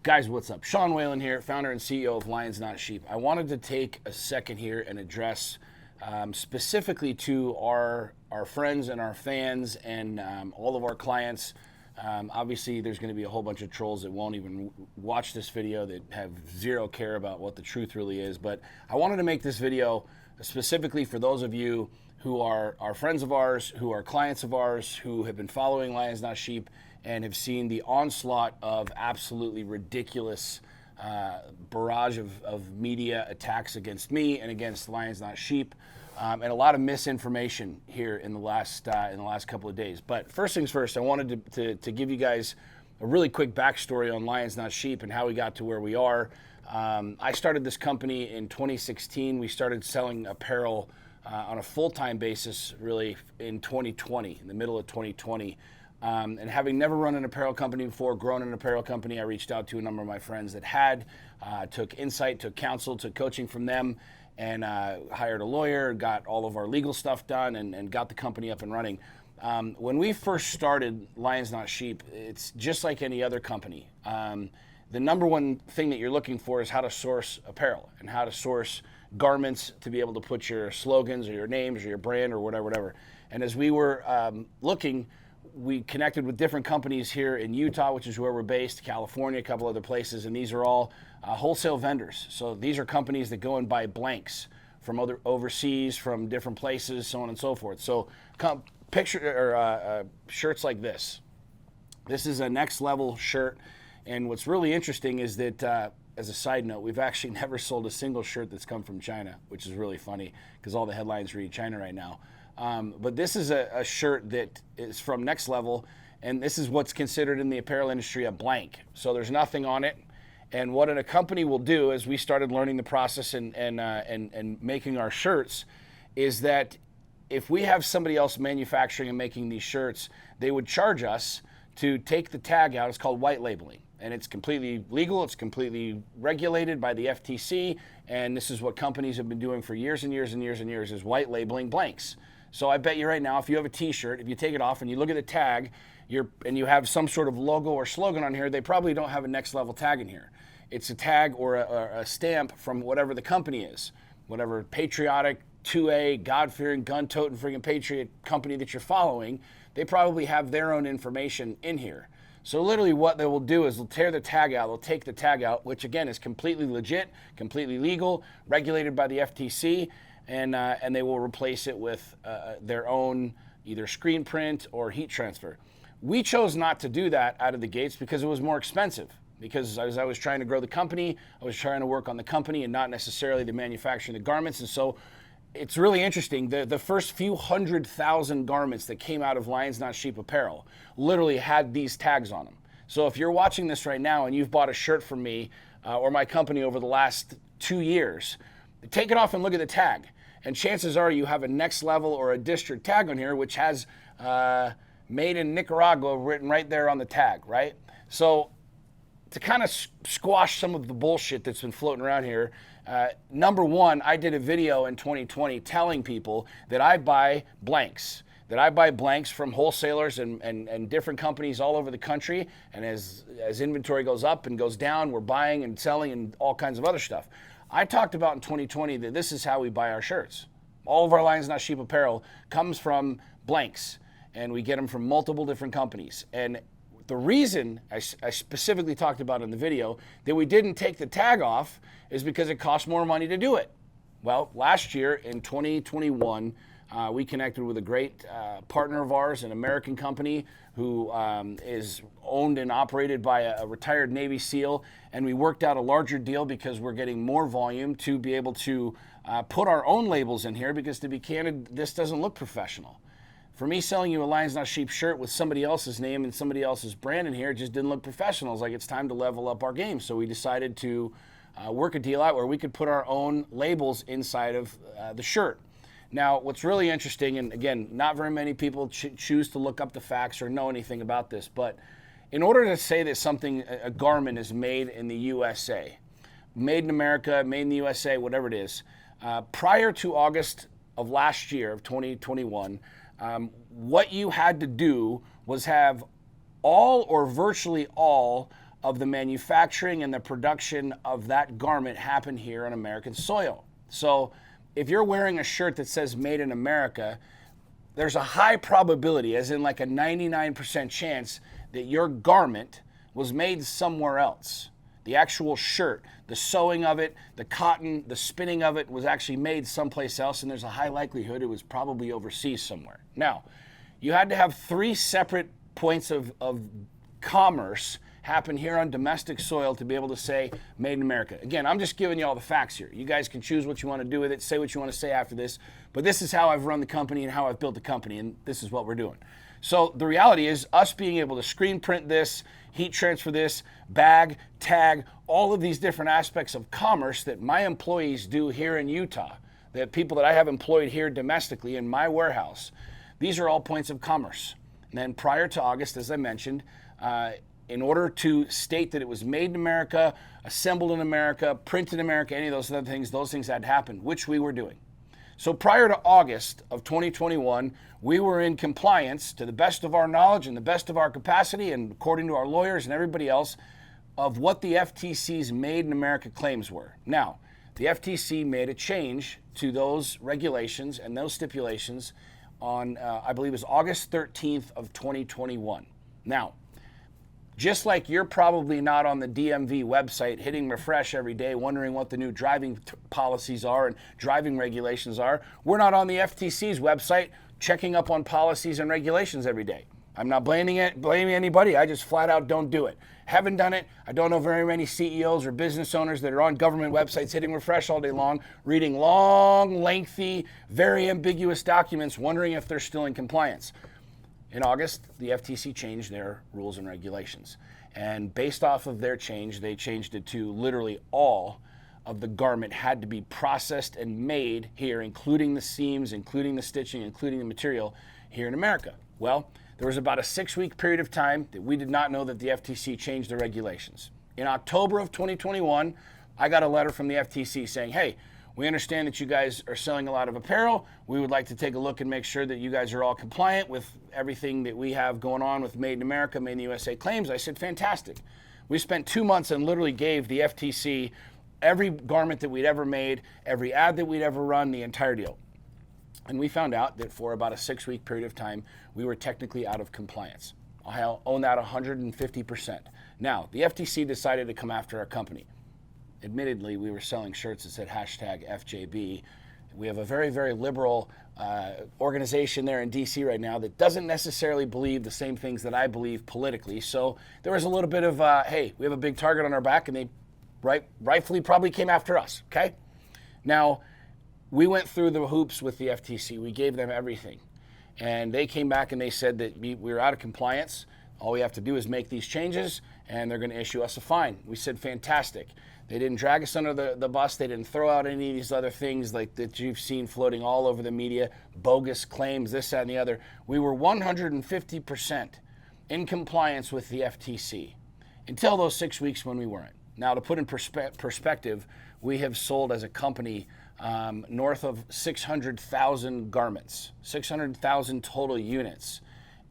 Guys, what's up? Sean Whalen here, founder and CEO of Lions Not Sheep. I wanted to take a second here and address specifically to our friends and our fans and all of our clients. Obviously, there's going to be a whole bunch of trolls that won't even watch this video, that have zero care about what the truth really is. But I wanted to make this video specifically for those of you who are friends of ours, who are clients of ours, who have been following Lions Not Sheep and have seen the onslaught of absolutely ridiculous barrage of media attacks against me and against Lions Not Sheep, and a lot of misinformation here in the last couple of days. But first things first, I wanted to give you guys a really quick backstory on Lions Not Sheep and how we got to where we are. I started this company in 2016. We started selling apparel on a full-time basis really in 2020, in the middle of 2020. And having never run an apparel company before, grown an apparel company, I reached out to a number of my friends that had, took insight, took counsel, took coaching from them, and hired a lawyer, got all of our legal stuff done, and got the company up and running. When we first started Lions Not Sheep, it's just like any other company. The number one thing that you're looking for is how to source apparel and how to source garments to be able to put your slogans or your names or your brand or whatever. And as we were looking, we connected with different companies here in Utah, which is where we're based, California, a couple other places, and these are all wholesale vendors. So these are companies that go and buy blanks from other overseas, from different places, so on and so forth. So shirts like this. This is a next level shirt, and what's really interesting is that, as a side note, we've actually never sold a single shirt that's come from China, which is really funny because all the headlines read China right now. But this is a shirt that is from Next Level, and this is what's considered in the apparel industry a blank. So there's nothing on it. And what a company will do, as we started learning the process and making our shirts, is that if we have somebody else manufacturing and making these shirts, they would charge us to take the tag out. It's called white labeling. And it's completely legal, it's completely regulated by the FTC, and this is what companies have been doing for years and years and years and years, is white labeling blanks. So I bet you right now, if you have a t-shirt, if you take it off and you look at the tag, and you have some sort of logo or slogan on here, they probably don't have a Next Level tag in here. It's a tag or a stamp from whatever the company is, whatever patriotic, 2A, God-fearing, gun-toting, friggin' patriot company that you're following. They probably have their own information in here. So literally what they will do is they'll tear the tag out, they'll take the tag out, which again is completely legit, completely legal, regulated by the FTC, and they will replace it with their own either screen print or heat transfer. We chose not to do that out of the gates because it was more expensive. Because as I was trying to grow the company, I was trying to work on the company and not necessarily the manufacturing the garments. And so it's really interesting. The first few 100,000 garments that came out of Lions Not Sheep apparel literally had these tags on them. So if you're watching this right now and you've bought a shirt from me or my company over the last 2 years, take it off and look at the tag. And chances are you have a Next Level or a district tag on here, which has made in Nicaragua written right there on the tag, right? So to kind of squash some of the bullshit that's been floating around here, number one, I did a video in 2020 telling people that I buy blanks, from wholesalers and different companies all over the country. And as inventory goes up and goes down, we're buying and selling and all kinds of other stuff. I talked about in 2020 that this is how we buy our shirts. All of our Lions Not Sheep apparel comes from blanks, and we get them from multiple different companies. And the reason I specifically talked about in the video that we didn't take the tag off is because it costs more money to do it. Well, last year in 2021, we connected with a great partner of ours, an American company who is owned and operated by a retired Navy SEAL, and we worked out a larger deal because we're getting more volume to be able to put our own labels in here, because to be candid, this doesn't look professional. For me, selling you a Lions Not Sheep shirt with somebody else's name and somebody else's brand in here, it just didn't look professional. It's like, it's time to level up our game. So we decided to work a deal out where we could put our own labels inside of the shirt. Now, what's really interesting, and again, not very many people choose to look up the facts or know anything about this, but in order to say that something, a garment is made in the USA, made in America, made in the USA, whatever it is, prior to August of last year, of 2021, what you had to do was have all or virtually all of the manufacturing and the production of that garment happen here on American soil. So if you're wearing a shirt that says Made in America, there's a high probability, as in like a 99% chance, that your garment was made somewhere else. The actual shirt, the sewing of it, the cotton, the spinning of it was actually made someplace else, and there's a high likelihood it was probably overseas somewhere. Now, you had to have 3 separate points of commerce happen here on domestic soil to be able to say Made in America. Again, I'm just giving you all the facts here. You guys can choose what you want to do with it, say what you want to say after this, but this is how I've run the company and how I've built the company, and this is what we're doing. So the reality is us being able to screen print this, heat transfer this, bag, tag, all of these different aspects of commerce that my employees do here in Utah, the people that I have employed here domestically in my warehouse, these are all points of commerce. And then prior to August, as I mentioned, in order to state that it was made in America, assembled in America, printed in America, any of those other things, those things had happened, which we were doing. So prior to August of 2021, we were in compliance to the best of our knowledge and the best of our capacity, and according to our lawyers and everybody else, of what the FTC's Made in America claims were. Now, the FTC made a change to those regulations and those stipulations on, I believe it was August 13th of 2021. Now, just like you're probably not on the DMV website hitting refresh every day wondering what the new driving policies are and driving regulations are, we're not on the FTC's website checking up on policies and regulations every day. I'm not blaming anybody. I just flat out don't do it. Haven't done it. I don't know very many CEOs or business owners that are on government websites hitting refresh all day long, reading long, lengthy, very ambiguous documents, wondering if they're still in compliance. In August, the FTC changed their rules and regulations. And based off of their change, they changed it to literally all of the garment had to be processed and made here, including the seams, including the stitching, including the material here in America. Well, there was about a 6-week period of time that we did not know that the FTC changed the regulations. In October of 2021, I got a letter from the FTC saying, hey, we understand that you guys are selling a lot of apparel. We would like to take a look and make sure that you guys are all compliant with everything that we have going on with Made in America, Made in the USA claims. I said, fantastic. We spent 2 months and literally gave the FTC every garment that we'd ever made, every ad that we'd ever run, the entire deal. And we found out that for about a 6-week period of time, we were technically out of compliance. I own that 150%. Now, the FTC decided to come after our company. Admittedly, we were selling shirts that said hashtag FJB. We have a very, very liberal organization there in DC right now that doesn't necessarily believe the same things that I believe politically. So there was a little bit of, hey, we have a big target on our back, and they rightfully probably came after us, okay? Now, we went through the hoops with the FTC. We gave them everything. And they came back and they said that we were out of compliance. All we have to do is make these changes, and they're going to issue us a fine. We said, fantastic. They didn't drag us under the bus. They didn't throw out any of these other things like that you've seen floating all over the media, bogus claims, this, that, and the other. We were 150% in compliance with the FTC until those 6 weeks when we weren't. Now, to put in perspective, we have sold as a company north of 600,000 garments, 600,000 total units.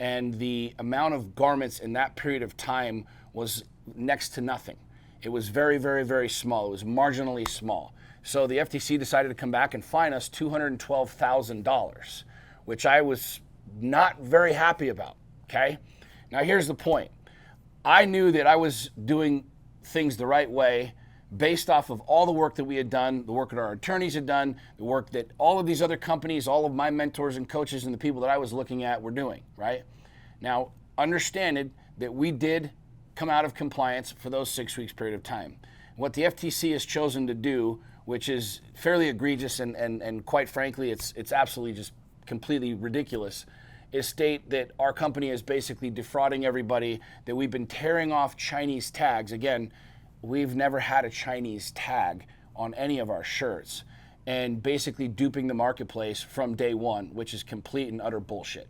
And the amount of garments in that period of time was next to nothing. It was very, very, very small. It was marginally small. So the FTC decided to come back and fine us $212,000, which I was not very happy about, okay? Now here's the point. I knew that I was doing things the right way based off of all the work that we had done, the work that our attorneys had done, the work that all of these other companies, all of my mentors and coaches and the people that I was looking at were doing, right? Now, understand that we did come out of compliance for those 6 weeks period of time. What the FTC has chosen to do, which is fairly egregious and quite frankly, it's absolutely just completely ridiculous, is state that our company is basically defrauding everybody, that we've been tearing off Chinese tags. Again, we've never had a Chinese tag on any of our shirts, and basically duping the marketplace from day one, which is complete and utter bullshit.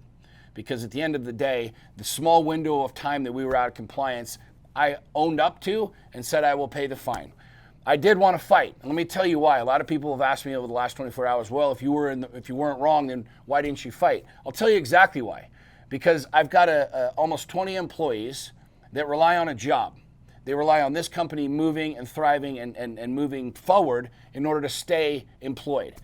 Because at the end of the day, the small window of time that we were out of compliance, I owned up to and said I will pay the fine. I did want to fight, and let me tell you why. A lot of people have asked me over the last 24 hours, well, if you weren't wrong, then why didn't you fight? I'll tell you exactly why. Because I've got almost 20 employees that rely on a job. They rely on this company moving and thriving and moving forward in order to stay employed.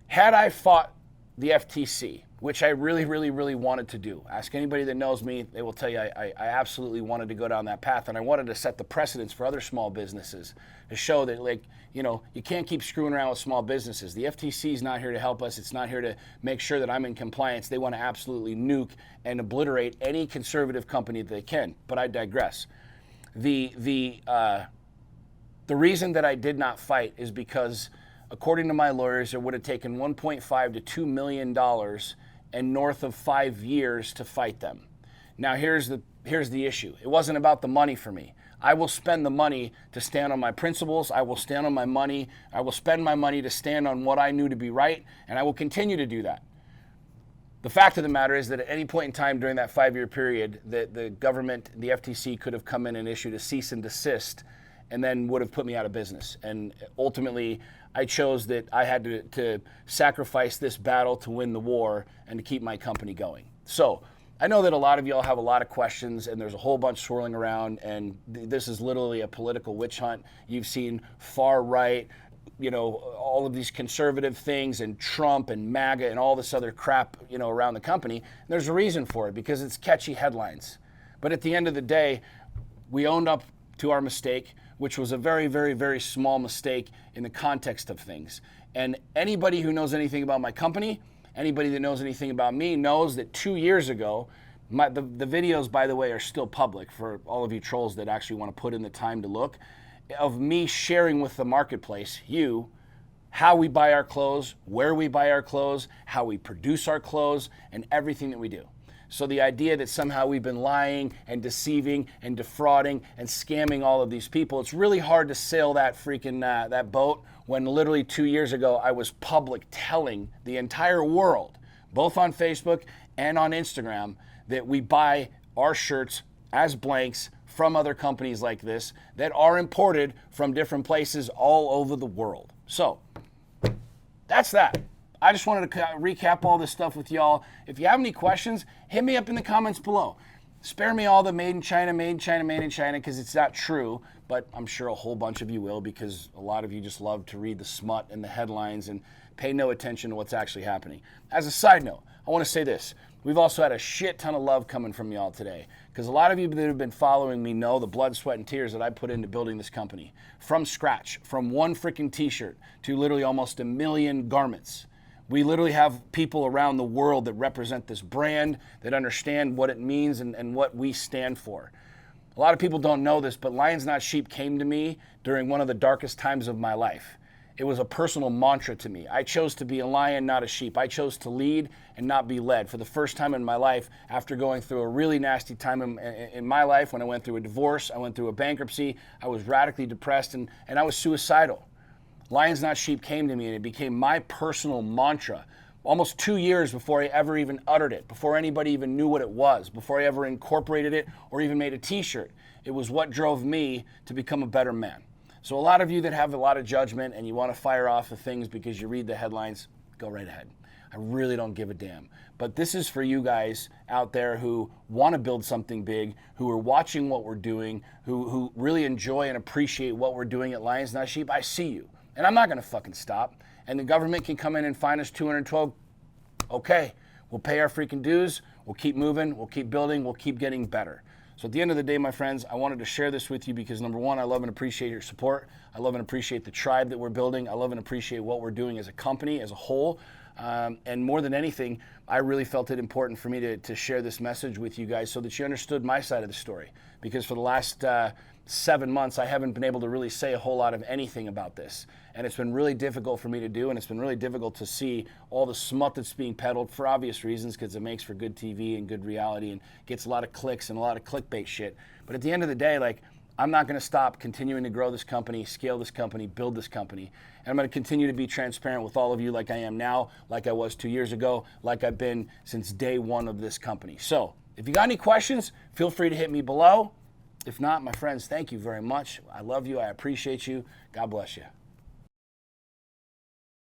Had I fought the FTC, which I really, really, really wanted to do. Ask anybody that knows me, they will tell you I absolutely wanted to go down that path, and I wanted to set the precedence for other small businesses to show that, like, you can't keep screwing around with small businesses. The FTC is not here to help us. It's not here to make sure that I'm in compliance. They want to absolutely nuke and obliterate any conservative company that they can, but I digress. The reason that I did not fight is because, according to my lawyers, it would have taken $1.5 to $2 million and north of 5 years to fight them. Now here's the issue. It wasn't about the money for me. I will spend the money to stand on my principles. I will stand on my money. I will spend my money to stand on what I knew to be right, and I will continue to do that. The fact of the matter is that at any point in time during that 5-year period, the government, the FTC, could have come in and issued a cease and desist and then would have put me out of business. And ultimately, I chose that I had to sacrifice this battle to win the war and to keep my company going. So I know that a lot of y'all have a lot of questions, and there's a whole bunch swirling around, and this is literally a political witch hunt. You've seen far right, all of these conservative things, and Trump and MAGA and all this other crap, around the company. And there's a reason for it, because it's catchy headlines. But at the end of the day, we owned up to our mistake, which was a very, very, very small mistake in the context of things. And anybody who knows anything about my company, anybody that knows anything about me, knows that 2 years ago, the videos, by the way, are still public for all of you trolls that actually want to put in the time to look, of me sharing with the marketplace, how we buy our clothes, where we buy our clothes, how we produce our clothes, and everything that we do. So the idea that somehow we've been lying and deceiving and defrauding and scamming all of these people, it's really hard to sail that freaking that boat when literally 2 years ago I was public telling the entire world, both on Facebook and on Instagram, that we buy our shirts as blanks from other companies like this that are imported from different places all over the world. So that's that. I just wanted to recap all this stuff with y'all. If you have any questions, hit me up in the comments below. Spare me all the made in China, made in China, made in China, because it's not true, but I'm sure a whole bunch of you will, because a lot of you just love to read the smut and the headlines and pay no attention to what's actually happening. As a side note, I want to say this. We've also had a shit ton of love coming from y'all today, because a lot of you that have been following me know the blood, sweat, and tears that I put into building this company. From scratch, from one freaking t-shirt to literally almost 1 million garments. We literally have people around the world that represent this brand, that understand what it means and what we stand for. A lot of people don't know this, but Lions Not Sheep came to me during one of the darkest times of my life. It was a personal mantra to me. I chose to be a lion, not a sheep. I chose to lead and not be led. For the first time in my life, after going through a really nasty time in my life, when I went through a divorce, I went through a bankruptcy, I was radically depressed, and I was suicidal. Lions Not Sheep came to me, and it became my personal mantra almost 2 years before I ever even uttered it, before anybody even knew what it was, before I ever incorporated it or even made a t-shirt. It was what drove me to become a better man. So a lot of you that have a lot of judgment and you want to fire off the things because you read the headlines, go right ahead. I really don't give a damn. But this is for you guys out there who want to build something big, who are watching what we're doing, who really enjoy and appreciate what we're doing at Lions Not Sheep. I see you. And I'm not going to fucking stop. And the government can come in and fine us $212. Okay, we'll pay our freaking dues. We'll keep moving. We'll keep building. We'll keep getting better. So at the end of the day, my friends, I wanted to share this with you because, number one, I love and appreciate your support. I love and appreciate the tribe that we're building. I love and appreciate what we're doing as a company, as a whole. And more than anything, I really felt it important for me to share this message with you guys so that you understood my side of the story. Because for the last 7 months, I haven't been able to really say a whole lot of anything about this. And it's been really difficult for me to do, and it's been really difficult to see all the smut that's being peddled for obvious reasons, because it makes for good TV and good reality and gets a lot of clicks and a lot of clickbait shit. But at the end of the day, I'm not going to stop continuing to grow this company, scale this company, build this company. And I'm going to continue to be transparent with all of you like I am now, like I was 2 years ago, like I've been since day one of this company. So if you got any questions, feel free to hit me below. If not, my friends, thank you very much. I love you. I appreciate you. God bless you.